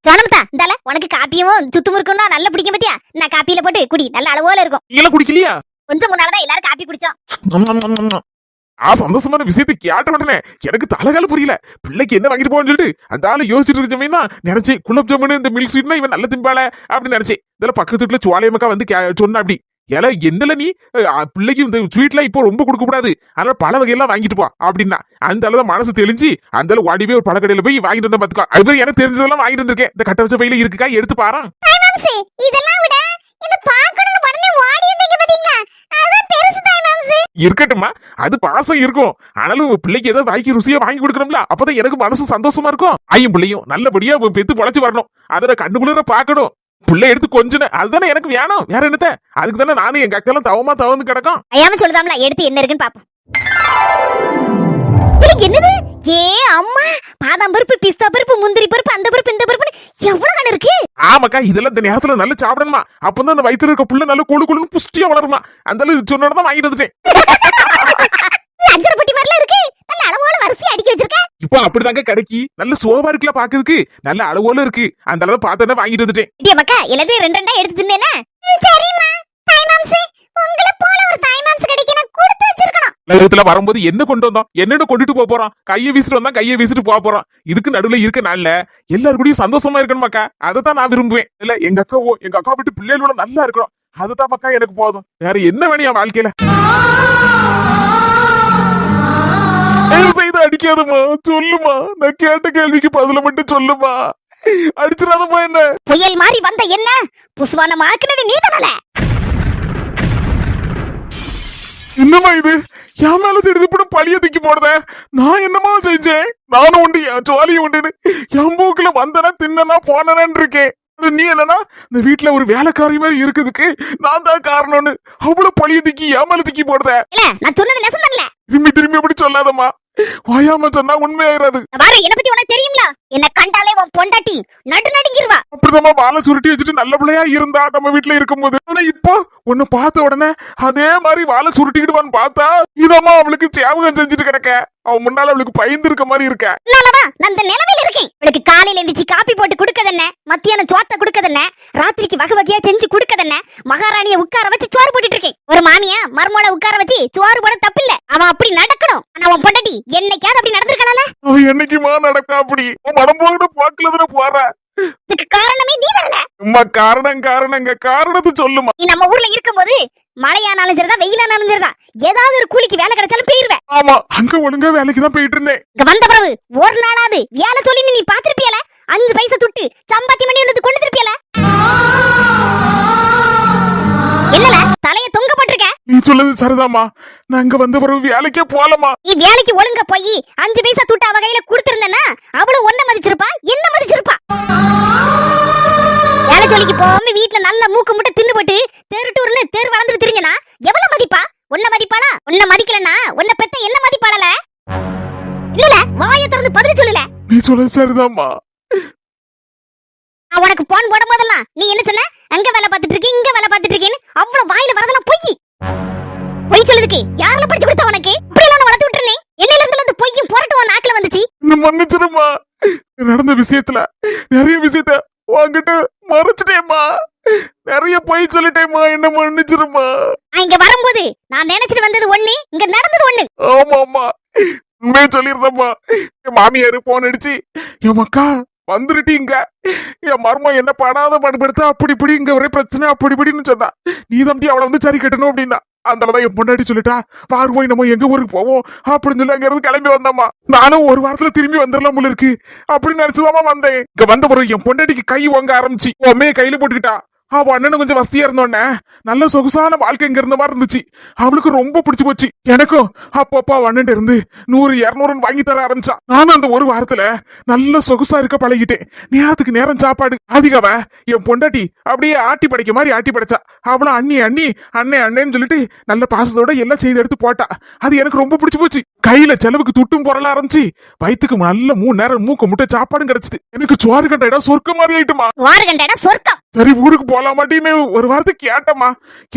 S2: சோனமத்தா இந்தால உனக்கு காப்பியும் சுத்து முறுக்கும்னா நல்லா பிடிக்கும் பத்தியா. நான் காப்பியில போட்டு குடி, நல்ல அளவோல இருக்கும்.
S4: நீங்க குடிக்கலையா?
S2: கொஞ்சம் முன்னாலதான் எல்லாரும் காப்பி குடிச்சோம்.
S4: சந்தோஷமான விஷயத்தை கேட்ட உடனே எனக்கு தலைகால புரியல. பிள்ளைக்கு என்ன வாங்கிட்டு போன்னு சொல்லிட்டு அந்த ஆளு யோசிச்சுட்டு இருக்க சமயம் தான் நினைச்சேன், குலப் ஜாமுன் இந்த மில்க் ஸ்வீட்னா இவன் நல்ல திம்பால அப்படின்னு நினைச்சேன். இதுல பக்கத்து வீட்டுல சுவாலையமக்கா வந்து சொன்ன அப்படி, ஏல என்னல நீ பிள்ளைக்கு இந்த ஸ்வீட்லாம் இப்போ ரொம்ப கொடுக்க கூடாது, அதனால பல வகையெல்லாம் வாங்கிட்டு போ அப்படின்னா அந்த அளவுதான் மனசு தெளிஞ்சு அந்த அளவு வாடிவே ஒரு பழக்கடையில போய் வாங்கிட்டு வந்தேன் பாத்துக்கோ. அது எனக்கு தெரிஞ்சதெல்லாம் வாங்கிட்டு வந்திருக்கேன். இந்த கட்ட வச்ச பையில இருக்குக்கா, எடுத்து பாரு.
S1: இதெல்லாம் விட இந்த பாக்கணும் உடனே ஓடி வந்தீங்க பாத்தீங்களா, அதான் பெருசு தாய் மாம்சு.
S4: இருக்கட்டும்மா, அது பாசம் இருக்கும். ஆனாலும் பிள்ளைக்கு ஏதோ வாய்க்கு ருசியா வாங்கி கொடுக்கணும்ல, அப்பதான் எனக்கு மனசு சந்தோஷமா இருக்கும். ஐயும் பிள்ளையும் நல்லபடியா பெத்து பொழைச்சு வரணும், அதை கண்ணுக்குள்ள பாக்கணும். பிள்ளை எடுத்து கொஞ்சம் அதுதானே எனக்கு வேணும், வேற என்னத்த. அதுக்கு தானே நானும் எங்க அக்கெல்லாம் தவந்து கிடக்கும்.
S2: ஐயாம சொல்லுதாம்ல, எடுத்து என்ன இருக்குன்னு பாப்போம். என்னது? அம்மா, பாதாம் பருப்பு, பிஸ்தா பருப்பு, முந்திரி பருப்பு, அந்த பருப்பு, இந்த பருப்பு எவ்வளவு கணக்கு இருக்கு.
S4: ஆமாக்கா, இதெல்லாம் இந்த நேரத்துல நல்லா சாப்பிடணுமா, அப்பதான் அந்த வயித்துல இருக்க புள்ள நல்ல கொழு கொழுன்னு புஷ்டியா வளருமா. அந்த சொன்னதான் வாங்கிட்டு வந்துட்டேன்.
S1: அஞ்சரை பொட்டி மாதிரிலாம் இருக்கு. நல்ல அளவோல வரிசையா அடுக்கி வச்சிருக்க.
S4: இப்போ அப்படிதாங்க கிடைக்கி நல்ல சோபா இருக்குல்ல பாக்குறதுக்கு நல்ல அளவோல இருக்கு அந்த அளவு பார்த்தா வாங்கிட்டு வந்துட்டேன்.
S1: இடிய மக்கா எல்லாத்தையும் ரெண்டு ரெண்டா எடுத்து தின்னேனா? சரிம்மா. தாய் மாம்ஸ் உங்களை போல ஒரு தாய் மாம்ஸ் கிடைக்க நான் கொடுத்து வச்சிருக்கணும்.
S4: நேரத்துல வரும்போது என்ன கொண்டு வந்தோம் என்னென்ன கொண்டுட்டு போக போறோம் கையை வீசிட்டு வந்தா கையை வீசிட்டு போக போறோம். இதுக்கு நடுவுல இருக்க நாள்ல எல்லாரும் கூடயும் சந்தோஷமா இருக்கணும் மக்கா. அதைத்தான் நான் விரும்புவேன். இல்ல எங்க அக்கா விட்டு பிள்ளைகளோட நல்லா இருக்கணும். அதுதான் மக்கா எனக்கு போதும். வேற என்ன வேணும் என் வாழ்க்கையில. தயவு செய்து அடிக்காதமா சொல்லுமா. நான் கேட்ட கேள்விக்கு பதில மட்டும் சொல்லுமா. அடிச்சிடாதமா என்ன.
S1: புயல் மாதிரி வந்த என்ன புஸ்வானம் ஆக்குனது நீதானல.
S4: என்னமா இது என் மேல திடுதிப்புன்னு பழிய தூக்கி போடுத. நான் என்னமா செஞ்சேன். நானும் உண்டு என் ஜோலியும் உண்டுன்னு என் போக்குல வந்தனா தின்னா போனேன்னு இருக்கேன். நீ என்னன்னா இந்த வீட்டுல ஒரு வேலைக்காரி மாதிரி இருக்குதுக்கு நான் தான் காரணம்னு அவ்வளவு பழிய தூக்கி என் மேல தூக்கி போடுத.
S1: இல்ல நான் சொன்னது நெசந்தல்ல.
S4: திரும்பி அப்படி சொல்லாதம்மா. வாயாம சொன்னா உண்மையாயிராது.
S1: பாரு என்ன பத்தி உனக்கு தெரியும்ல. என்ன கண்டாலே உன் பொண்டாட்டி நடுநடுங்கிருவா.
S4: அப்படிதாம்மா வாழை சுருட்டி வச்சுட்டு நல்ல பிள்ளையா இருந்தா நம்ம வீட்டுல இருக்கும்போது. ஆனா இப்போ உன்னை பார்த்த உடனே அதே மாதிரி வாழை சுருட்டிக்கிடுவான்னு பார்த்தா இதம்மா அவளுக்கு சேவகம் செஞ்சுட்டு கிடக்க. அவன் முன்னால அவளுக்கு பயந்து இருக்க மாதிரி இருக்க.
S1: நல்லவா நான் இந்த நிலவையில இருக்கேன். அவளுக்கு காலையில எந்திரிச்சு காப்பி போட்டு குடுக்கதென்ன, மத்தியானம் சோத்த குடுக்கதென்ன, ராத்திரிக்கு வகை வகையா செஞ்சு குடுக்கதென்ன, மகாராணிய உட்கார வச்சு சோறு போட்டுட்டு இருக்கேன். ஒரு மாமியா மர்மோள உட்கார வச்சு சோறு போட தப்பில்ல. அவன் அப்படி நடக்கணும். ஆனா உன் பொண்டாட்டி என்னைக்காவது அப்படி நடந்திருக்கலாம்ல.
S4: அவன் என்னைக்குமா நடக்கா அப்படி. மனம் போகிற பாக்குலதுல போற.
S1: இதுக்கு காரணமே நீ வரல.
S4: அம்மா காரணத்தை சொல்லுமா.
S1: நீ நம்ம ஊர்ல இருக்கும்போது மழையானாலும் சரிதான் வெயிலானாலும் சரிதான் ஏதாவது ஒரு கூலிக்கு வேலை கிடைச்சாலும் போயிருவேன்.
S4: ஆமா அங்க ஒழுங்கா வேலைக்கு தான் போயிட்டு இருந்தேன்.
S1: இங்க வந்த பிறகு ஒரு நாளாவது வேலை சொல்லி நீ பாத்திருப்பியல. 5 பைசா துட்டு சம்பாத்தி மணி ஒன்று கொண்டு திருப்பியல. என்னல தலைய தொங்க போட்டிருக்க.
S4: நீ சொல்லுது சரிதாமா. நான் அங்க வந்த பிறகு வேலைக்கே போலமா.
S1: நீ வேலைக்கு ஒழுங்க போய் 5 பைசா துட்டு அவ கையில கொடுத்திருந்தனா அவளும் ஒன்ன மதிச்சிருப்பா என்ன மதிச்சிருப்பா. வேலை சொல்லிக்கு போகாம வீட்டுல நல்ல மூக்கு முட்டை தின்னு போட்டு தெருட்டூர்னு தெரு வளர்ந்துட்டு திரிஞ்சனா எவ்வளவு மதிப்பா. உன்ன மதிப்பாளா? உன்ன மதிக்கலனா உன்ன பெத்த என்ன மதிப்பாளல. இல்லல வாயை திறந்து பதில் சொல்லல.
S4: நீ சொல்லுது சரிதாமா.
S1: உனக்கு போன் போடும் போதெல்லாம் நீ என்ன சொன்ன? அங்க வேலை பார்த்துட்டு இருக்கேன் இங்க வேலை பார்த்துட்டு இருக்கேன்னு அவ்வளவு வாயில வரதெல்லாம் பொய் சொல்லுதுக்கு யாரால படிச்சு கொடுத்தா உனக்கு? இப்படி எல்லாம் வளர்த்து விட்டுறேன். என்னையில இருந்து இந்த பொய்யும் புரட்டும் நாக்குல வந்துச்சு.
S4: மன்னிச்சிருமா. நடந்த விஷயத்துல நிறைய விஷயத்த வாங்கிட்டு மறைச்சிட்டேம்மா. நிறைய பொய் சொல்லிட்டேம்மா. என்ன மன்னிச்சிருமா.
S1: நான் இங்க வரும்போது நான் நினைச்சிட்டு வந்தது ஒண்ணு இங்க நடந்தது ஒண்ணு.
S4: ஆமாமா உண்மையை சொல்லிருந்தம்மா. என் மாமியாரு போன் அடிச்சு என் மக்கா வந்துருட்டீங்க என் மர்மம் என்ன படாத படுபடுத்த அப்படி இப்படி இங்க ஒரே பிரச்சனை அப்படி இப்படின்னு சொன்னா நீ தம்பி அவளை வந்து சரி கட்டணும் அப்படின்னா அந்ததான் என் பொண்டாட்டி சொல்லிட்டா பாரு போய் நம்ம எங்க ஊருக்கு போவோம் அப்படின்னு சொல்லி அங்க இருந்து கிளம்பி வந்தம்மா. நானும் ஒரு வாரத்துல திரும்பி வந்துடலாம் போல இருக்கு அப்படின்னு நினைச்சுதாமா வந்தேன். இங்க வந்த பிறகு என் பொண்டாட்டிக்கு கை வாங்க ஆரம்பிச்சு உண்மையை கையில போட்டுக்கிட்டா. அவ அண்ணனும் கொஞ்சம் வசதியா இருந்தோடனே நல்ல சொகுசான வாழ்க்கை இங்க இருந்த மாதிரி இருந்துச்சு. அவளுக்கு ரொம்ப பிடிச்சு போச்சு. எனக்கும் அப்பப்பா அண்ணன் இருந்து 100-200 வாங்கி தர ஆரம்பிச்சா. நானும் அந்த ஒரு வாரத்துல நல்ல சொகுசா இருக்க பழகிட்டேன். நேரத்துக்கு நேரம் சாப்பாடு. அதிகவ என் பொண்டாட்டி அப்படியே ஆட்டி படைக்க மாதிரி ஆட்டி படைச்சா. அவளும் அண்ணேன்னு சொல்லிட்டு நல்ல பாசத்தோட எல்லாம் செய்து எடுத்து போட்டா. அது எனக்கு ரொம்ப பிடிச்சு போச்சு. கையில செலவுக்கு துட்டும் பொருள ஆரம்பிச்சு வயிற்றுக்கு நல்ல 3 நேரம் மூக்க முட்டை சாப்பாடும் கிடைச்சது. எனக்கு சோறு கண்ட இடம் சொர்க்க மாதிரி ஆயிட்டுமா.
S1: சொர்க்கம்.
S4: சரி ஊருக்கு போலாம் மாட்டேன்னு ஒரு வாரத்துக்கு கேட்டமா.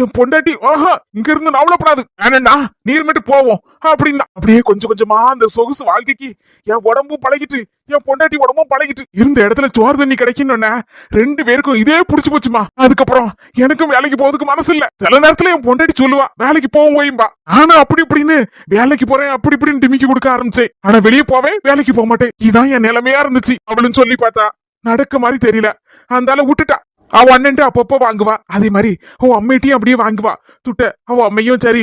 S4: என் பொண்டாட்டி ஆஹா இங்க இருந்து நவளப்படாது வேணா நீர் மட்டும் போவோம் அப்படின்னா அப்படியே கொஞ்சம் கொஞ்சமா அந்த சொகுசு வாழ்க்கைக்கு என் உடம்பும் பழகிட்டு என் பொண்டாட்டி உடம்பும் பழகிட்டு இருந்த இடத்துல சோறு தண்ணி கிடைக்கணும்னா 2 பேருக்கும் இதே புடிச்சு போச்சுமா. அதுக்கப்புறம் எனக்கும் வேலைக்கு போறதுக்கு மனசு இல்ல. சில நேரத்துல என் பொண்டாட்டி சொல்லுவா வேலைக்கு போவோம் ஓயும்பா. ஆனா அப்படி இப்படின்னு வேலைக்கு போறேன் அப்படி இப்படின்னு டிமிக்கி கொடுக்க ஆரம்பிச்சேன். ஆனா வெளியே போவேன் வேலைக்கு போக மாட்டேன். இதான் என் நிலைமையா இருந்துச்சு. அவளும் சொல்லி பார்த்தா நடக்க மாதிரி தெரியல. அந்தால விட்டுட்டா. அவ அண்ணன்ட்டு அப்பப்போ வாங்குவா. அதே மாதிரி அவ அம்மையிட்டையும் அப்படியே வாங்குவா துட்ட. அவ அம்மையும் சரி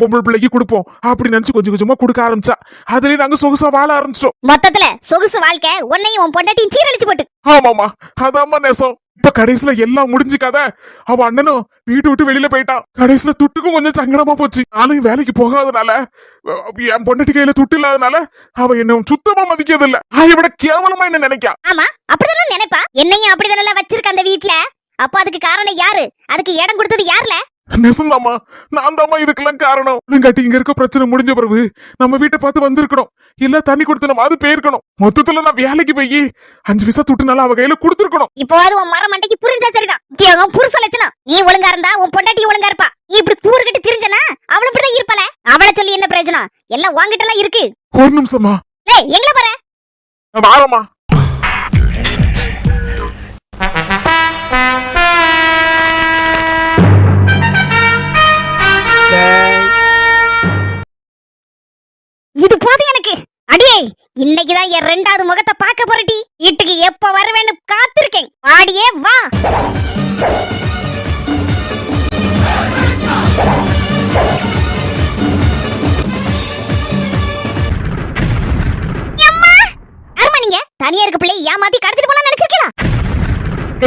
S4: பொம்பளை பிள்ளைக்கு கொடுப்போம் அப்படி நினைச்சு கொஞ்சம் கொஞ்சமா கொடுக்க ஆரம்பிச்சா. அதுலயே நாங்க சொகுசா வாழ ஆரம்பிச்சிட்டோம்.
S1: மொத்தத்துல சொகுசு வாழ்க்கை உன்னையும் உன் பொண்டாட்டியும் சீரழிச்சு போட்டு.
S4: ஆமாமா அதாம்மா நேசம். இப்ப கடைசியில எல்லாம் முடிஞ்சு கதை. அவ அண்ணனும் வீட்டு விட்டு வெளியில போயிட்டான். கடைசியில துட்டுக்கும் கொஞ்சம் சங்கடமா போச்சு. நானும் வேலைக்கு போகாதனால என் பொண்டாட்டி கையில துட்டு இல்லாதனால அவ என்ன சுத்தமா மதிக்கிறது இல்ல. அதை விட கேவலமா என்ன நினைக்கா.
S1: ஆமா அப்படிதான் நினைப்பா. என்னையும் அப்படிதானே வச்சிருக்க அந்த வீட்டுல. அப்ப அதுக்கு காரணம் யாரு? அதுக்கு இடம் கொடுத்தது யாருல?
S4: நெசந்தாமா நான் தாமா இதுக்கெல்லாம் காரணம். நீங்காட்டி இங்க இருக்க பிரச்சனை முடிஞ்ச பிறகு நம்ம வீட்டை பார்த்து வந்திருக்கணும். இல்ல தண்ணி கொடுத்து நம்ம அது போயிருக்கணும். மொத்தத்துல நான் வேலைக்கு போய் 5 பைசா துட்டுனால அவ கையில கொடுத்துருக்கணும்.
S1: இப்போது உன் மரம் மண்டைக்கு புரிஞ்சா சரிதான். உத்தியோகம் புருஷ லட்சணம். நீ ஒழுங்கா இருந்தா உன் பொண்டாட்டி ஒழுங்கா இருப்பா. நீ இப்படி கூறு கட்டி திரிஞ்சனா அவளும் இப்படிதான் இருப்பல.
S2: அவளை சொல்லி என்ன பிரயோஜனம்? எல்லாம் உன்கிட்ட எல்லாம் இருக்கு.
S4: ஒரு நிமிஷமா
S2: ஏய், எங்க போற?
S4: நான் வாரமா.
S2: இது போதும் எனக்கு. அடியே, இன்னைக்குதான் என் 2வது முகத்தை பார்க்க போறடி. வீட்டுக்கு எப்ப வருவேன்னு காத்திருக்கேன். ஆடியே வா. நீங்க தனியா இருக்க பிள்ளை ஏமாத்தி கடத்திட்டு போலாம் நினைச்சிருக்கலாம்.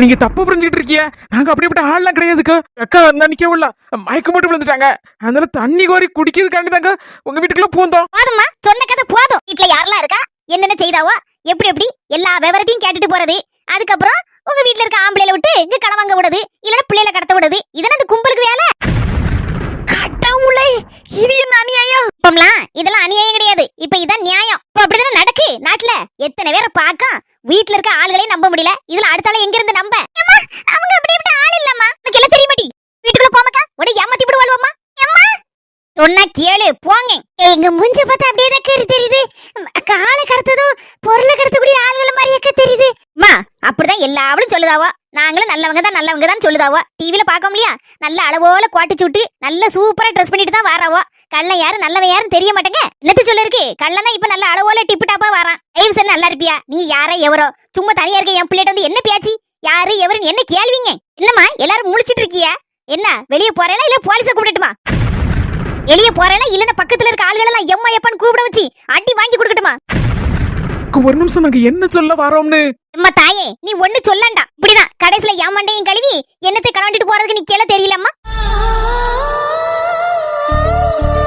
S3: நீங்க தப்பு புரிஞ்சுக்கிட்டு இருக்கீங்க. நாங்க அப்படிப்பட்ட ஆள்லாம் கிடையாதுக்கா. அக்கா அன்னைக்கே உள்ள மயக்கம் போட்டு விழுந்துட்டாங்க. அதனால தண்ணி கோரி குடிக்கிறதுக்காண்டி தாங்க உங்க வீட்டுக்குள்ள பூந்தோம்.
S2: போதும்மா, சொன்ன கதை போதும். வீட்டுல யாரெல்லாம் இருக்கா, என்னென்ன செய்தாவோ, எப்படி எப்படி எல்லா விவரத்தையும் கேட்டுட்டு போறது. அதுக்கப்புறம் உங்க வீட்டுல இருக்க ஆம்பளையில விட்டு இங்க களவாங்க விடுது, இல்லன்னா பிள்ளைல கடத்த விடுது. இதெல்லாம் இந்த கும்பலுக்கு வேலை. கடவுளே, இது என்ன அநியாயம்? இதெல்லாம் அநியாயம் கிடையாது. இப்ப இதான் நியாயம். இப்ப அப்படிதானே நடக்கு நாட்டுல. எத்தனை பேரை பார்க்க வீட்டுல இருக்க ஆளுகளே நம்ப முடியல. இதுல அடுத்தால எங்க இருந்து நம்ப? அவங்க அப்படிப்பட்ட ஆள் இல்லம்மா. எனக்கு எல்லாம் தெரிய மாட்டி. வீட்டுக்குள்ள போமாக்கா உடனே ஏமாத்தி விடுவாள்வம்மா. சொன்னா கேளு, போங்க.
S1: எங்க மூஞ்ச பார்த்தா அப்படியே தான் தெரியுது. காலை கடத்ததும் பொருளை கடத்தக்கூடிய ஆளுகள் மாதிரியே தெரியுது.
S2: அம்மா, அப்படிதான் எல்லாவளும் சொல்லுதாவோ. நாங்களும் நல்லவங்க தான் சொல்லுதாவோ. டிவில பார்க்க முடியா? நல்ல அளவோல கோட்டை சுட்டு நல்ல சூப்பரா ட்ரெஸ் பண்ணிட்டு தான் வராவோ. கள்ளன் யாரு நல்லவன் யாருன்னு தெரிய மாட்டேங்க. என்னத்து சொல்ல இருக்கு? கள்ளனா இப்ப நல்ல அளவோல டிப்பு டாப்பா வரான். ஐவ் சார் நல்லா இருப்பியா? நீங்க யாரா எவரோ? சும்மா தனியா இருக்க என் பிள்ளைகிட்ட வந்து என்ன பேச்சு? யாரு எவருன்னு என்ன கேள்விங்க? என்னம்மா எல்லாரும் முழிச்சிட்டு இருக்கியா? என்ன வெளியே போறேனா இல்ல போலீஸ கூப்பிடட்டுமா? வெளியே போறேனா இல்லன்னா பக்கத்துல இருக்க ஆளுகள் எல்லாம் எம்மா எப்பன்னு கூப்பிட வச்சு அடி வாங்கி கொடுக்கட்டுமா?
S3: ஒரு நிமிஷம், நாங்க என்ன சொல்ல வரோம்னு.
S2: அம்மா தாயே, நீ ஒண்ணு சொல்லண்டா. இப்படிதான் கடைசில ஏமாண்டையும் கழுவி என்னத்தை கலண்டிட்டு போறதுக்கு நீ கேள தெரியலம்மா.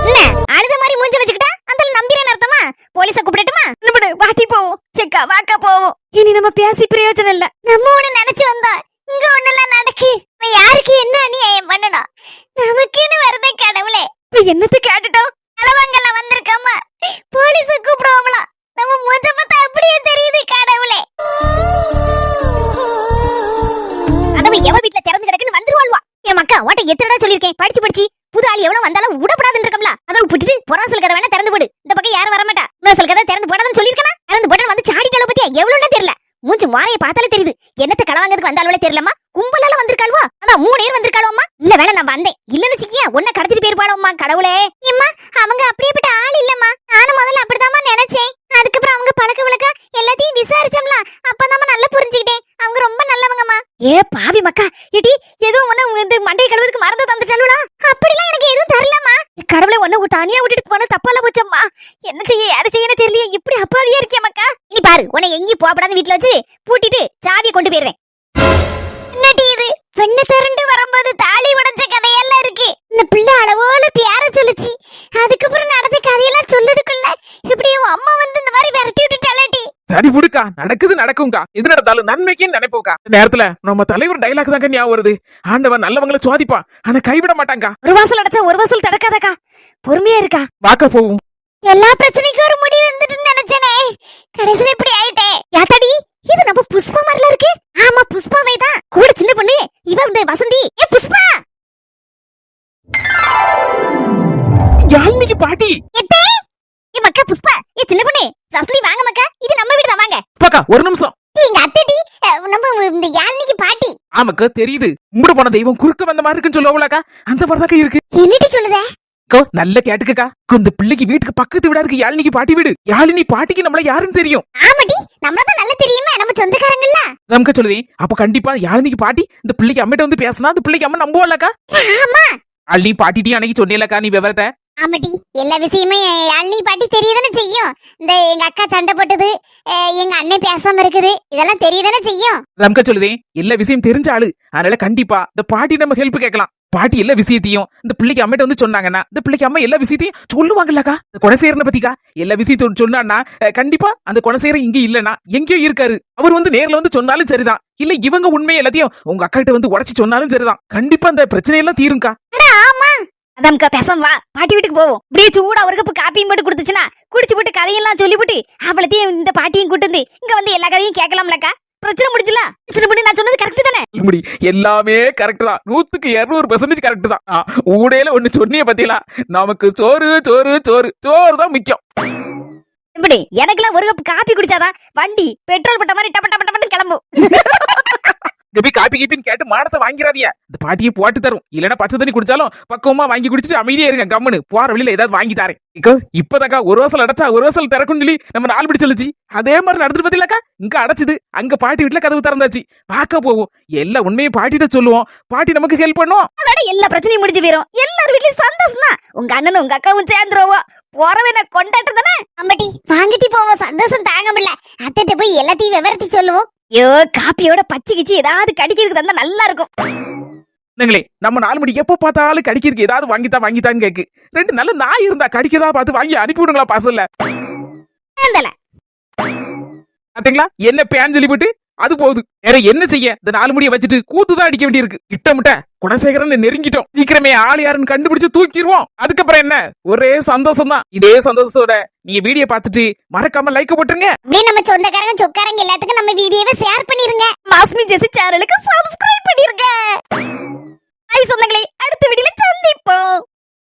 S2: என்ன அழுத மாதிரி மூஞ்ச வச்சுக்கிட்டா அந்த நம்பிறேன்னு அர்த்தமா? போலீஸ கூப்பிடட்டுமா? வாட்டி போவோம். ஏக்கா வாக்கா போவோம். இனி நம்ம பேசி பிரயோஜனம் இல்ல.
S1: நம்ம ஒண்ணு நினைச்சு வந்தா இங்க ஒண்ணெல்லாம் நடக்கு. யாருக்கு என்ன அநியாயம் பண்ணணும்? நமக்குன்னு வருதே கடவுளே.
S2: இப்ப என்னத்தை கேட்டுட்டோம்?
S1: களவங்கள்ல வந்திருக்காமா, போலீஸ கூப்பிடுவோம்லாம். நம்ம மூஞ்ச பார்த்தா அப்படியே தெரியுது கடவுளே.
S2: அதவ எவ வீட்ல திறந்து கிடக்குன்னு வந்துருவாள்வா. என் மக்கா ஓட்ட எத்தனை சொல்லிருக்கேன், படிச்சு படிச்சு புது ஆள் எவ்வளவு வந்தாலும் விடப்படாதுன்னு இருக்கம்ல. அதை விட்டுட்டு புறாசல் கதை வேணா திறந்து போடு. இந்த பக்கம் யாரும் வரமாட்டா. மேசல் கதை திறந்து போடாதுன்னு சொல்லிருக்கேன். திறந்து போட்டு வந்து சாடிட்டால பத்தியா எவ்வளவுன்னு தெரியல. மூஞ்சி மாறைய பார்த்தாலே தெரியுது. என்னத்த களவாங்கிறதுக்கு வந்தாலும் தெரியலமா. கும்பலால வந்திருக்காள்வா. அதான் 3 பேர் வந்திருக்காளோம்மா. இல்ல வேணா நான் வந்தேன். இல்லன்னு சிக்கியா உன்ன கடத்திட்டு போயிருப்பாளோம்மா. கடவுளே,
S1: அம்மா அவங்க அப்படியேப்பட்ட ஆள் இல்லம்மா. நானும் முதல்ல அப்படிதாம்மா நினைச்சேன். அதுக்கப்புறம் அவங்க பழக்க வழக்கம் எல்லாத்தையும் விசாரிச்சோம்ல, அப்பதான் நல்லா புரிஞ்சுக்கிட்டேன். அவங்க ரொம்ப நல்லவங்கம்மா.
S2: ஏ பாவி மக்கா, இடி ஏதோ ஒண்ணு இந்த மண்டை கழுவுறதுக்கு மறந்து தந்துட்டாளுடா.
S1: அப்படிலாம் எனக்கு எதுவும் தரலம்மா.
S2: கடவுளை ஒண்ணு தனியா விட்டுட்டு போன தப்பால போச்சம்மா. என்ன செய்ய யாரு செய்யன்னு தெரியல. இப்படி அப்பாவியா இருக்கே மக்கா. இனி பாரு, உன்னை எங்கேயும் போகப்படாத வீட்டுல வச்சு பூட்டிட்டு சாவியை கொண்டு போயிடுறேன்.
S1: என்னடி இது? பெண்ணை திரண்டு வரும்போது தாலி உடைஞ்ச கதையெல்லாம் இருக்கு. இந்த பிள்ளை அளவோல பேர சொல்லுச்சு. அதுக்கப்புறம் நடந்த கதையெல்லாம் சொல்லதுக்குள்ள இப்படியே அம்மா வந்து இந்த மாதிரி விரட்டி விட்டுட்டாளடி.
S3: சரி விடுக்கா, நடக்குது நடக்கும்க்கா. எது நடந்தாலும் நன்மைக்கே நினைப்போக்கா. இந்த நேரத்துல நம்ம தலைவர் டைலாக் தாங்க ஞாபகம் வருது. ஆண்டவன் நல்லவங்களை சோதிப்பான், ஆனா கைவிட மாட்டாங்க.
S2: ஒரு வாசல் அடைச்சா ஒரு வாசல் தடக்காதக்கா. பொறுமையா இருக்கா.
S3: வாக்க போவோம்.
S1: எல்லா பிரச்சனைக்கும் ஒரு முடிவு இருந்துட்டுன்னு நினைச்சேனே, கடைசியில இப்படி ஆயிட்டே.
S2: யாத்தாடி, இது நம்ம புஷ்பா மாதிரில இருக்கு. ஆமா, புஷ்பாவை தான். கூட சின்ன பொண்ணு இவ வந்து வசந்தி. ஏ புஷ்பா,
S3: யாழ்னிக்கு பாட்டி.
S2: ஏ மக்கா புஷ்பா, ஏ சின்ன பொண்ணு வசந்தி வாங்க மக்கா. இது நம்ம வீடு தான், வாங்க.
S3: பாக்கா ஒரு நிமிஷம்.
S1: எங்க அத்தடி நம்ம இந்த யாழ்னிக்கு பாட்டி.
S3: ஆமாக்கா தெரியுது. கும்பிட போன தெய்வம் குறுக்க வந்த மாதிரி இருக்குன்னு சொல்லுவாங்களாக்கா. அந்த மாதிரிதாக்கா இருக்கு.
S1: என்னடி சொல்லுதே?
S3: நல்ல கேட்டுக்கா. இந்த பிள்ளைக்கு வீட்டுக்கு பக்கத்து வீடா இருக்கு யாழினிக்கு பாட்டி வீடு. யாழினி பாட்டிக்கு நம்மள யாருன்னு தெரியும்.
S1: ஆமாடி, நம்மளதான் நல்லா தெரியுமே, நம்ம சொந்தக்காரங்கல்ல.
S3: நமக்கு சொல்லுதே. அப்ப கண்டிப்பா யாழினிக்கு பாட்டி இந்த பிள்ளைக்கு அம்மிட்ட வந்து பேசினா அந்த பிள்ளைக்கு அம்மா நம்புவாள்லக்கா.
S1: ஆமா
S3: யாழினி பாட்டிட்டி அன்னைக்கு சொன்னேலக்கா நீ விவரத்தை.
S1: ஆமாடி, எல்லா விஷயமும் யாழினி பாட்டி தெரியதானே செய்யும். இந்த எங்க அக்கா சண்டை போட்டது, எங்க அண்ணன் பேசாம இருக்குது, இதெல்லாம் தெரியதானே செய்யும்.
S3: நமக்கு சொல்லுதே. எல்லா விஷயம் தெரிஞ்ச ஆளு. அதனால கண்டிப்பா இந்த பாட்டி நம்ம ஹெல்ப் கேட்கலாம். பாட்டி எல்லா விஷயத்தையும் இந்த பிள்ளைக்கு அம்மிட்ட வந்து சொன்னாங்கன்னா இந்த பிள்ளைக்கு அம்மா எல்லா விஷயத்தையும் சொல்லுவாங்கல்லக்கா. இந்த குணசேரனை பத்திக்கா எல்லா விஷயத்தையும் சொன்னான்னா கண்டிப்பா அந்த குணசேரன் இங்க இல்லன்னா எங்கேயோ இருக்காரு. அவர் வந்து நேர்ல வந்து சொன்னாலும் சரிதான். இல்ல இவங்க உண்மை எல்லாத்தையும் உங்க அக்கா கிட்ட வந்து உடைச்சு சொன்னாலும் சரிதான். கண்டிப்பா அந்த பிரச்சனை எல்லாம் தீரும்க்கா.
S1: ஆமா
S2: அதம்க்கா பேசாம வா, பாட்டி வீட்டுக்கு போவோம். இப்படியே சூடா ஒரு கப்பு காப்பியும் போட்டு கொடுத்துச்சுன்னா குடிச்சு போட்டு கதையெல்லாம் சொல்லி போட்டு அவளத்தையும் இந்த பாட்டியும் கூட்டு வந்து இங்க வந்து எல்லா கதையும் கேட்கலாம்லக்கா. பிரச்சனை முடிஞ்சல பிரச்சனை பண்ணி நான் சொன்னது கரெக்ட் தானே
S3: முடி எல்லாமே கரெக்ட் தான் 100% கரெக்ட் தான் ஊடையில ஒண்ணு சொன்னிய பத்தியலாம் நமக்கு சோறு சோறு சோறு சோறு தான் முக்கியம்
S2: இப்படி எனக்கெல்லாம் ஒரு கப் காப்பி குடிச்சாதான் வண்டி பெட்ரோல் பட்ட மாதிரி டப்ப டப்ப டப்பன்னு கிளம்பும்
S3: இங்க போய் காப்பி கீப்பின்னு கேட்டு மானத்தை வாங்கிறாதியா இந்த பாட்டியை போட்டு தரும் இல்லன்னா பச்சை தண்ணி குடிச்சாலும் பக்குவமா வாங்கி குடிச்சிட்டு அமைதியா இருங்க கம்முன்னு போற வழியில ஏதாவது வாங்கி தாரேன் இக்கோ இப்பதாக்கா ஒரு வாசல் அடைச்சா ஒரு வாசல் திறக்கும்னு சொல்லி நம்ம 4 மணி சொல்லுச்சு அதே மாதிரி நடந்துட்டு பத்தியிலக்கா இங்க அடைச்சுது அங்க பாட்டி வீட்டுல கதவு திறந்தாச்சு பார்க்க போவோம் எல்லா உண்மையும் பாட்டிட்ட சொல்லுவோம் பாட்டி நமக்கு ஹெல்ப் பண்ணுவோம்
S2: அதோட எல்லா பிரச்சனையும் முடிஞ்சு போயிரும் எல்லார் வீட்லயும் சந்தோஷம் தான் உங்க அண்ணனும் உங்க அக்காவும் சேர்ந்துருவோம் போறவே நான் கொண்டாட்டம் தானே
S1: அம்பட்டி வாங்கிட்டு போவோம் சந்தோஷம் தாங்க முடியல அத்தைட்ட போய் எல்லாத்தையும் விவரத்தை சொல்லுவோம்
S2: ஐயோ காப்பியோட பச்சை கிச்சி ஏதாவது கடிக்கிறதுக்கு தந்தா நல்லா இருக்கும்
S3: நீங்களே நம்ம 4 மணி எப்ப பார்த்தாலும் கடிக்கிறதுக்கு ஏதாவது வாங்கித்தான்னு கேக்கு 2 நல்ல நாய் இருந்தா கடிக்கிறதா பார்த்து வாங்கி அனுப்பி விடுங்களா பாசல்ல
S2: ஏந்தல
S3: பாத்தீங்களா என்ன பேன் சொல்லி போட்டு அது போகுது வேற என்ன செய்ய இந்த 4 முடியை வச்சுட்டு கூத்துதான் அடிக்க வேண்டியிருக்கு இட்டமுட்ட குணசேகரன் நெருங்கிட்டோம் சீக்கிரமே ஆள் யாருன்னு கண்டுபிடிச்சு தூக்கிடுவோம் அதுக்கப்புறம் என்ன ஒரே சந்தோஷம் தான் இதே சந்தோஷத்தோட நீங்க வீடியோ பார்த்துட்டு மறக்காம லைக் போட்டுருங்க
S1: அப்படியே நம்ம சொந்தக்காரங்க சொக்காரங்க எல்லாத்துக்கும் நம்ம வீடியோவை ஷேர் பண்ணிருங்க
S2: மாஸ்மி ஜெசி சேனலுக்கு சப்ஸ்கிரைப்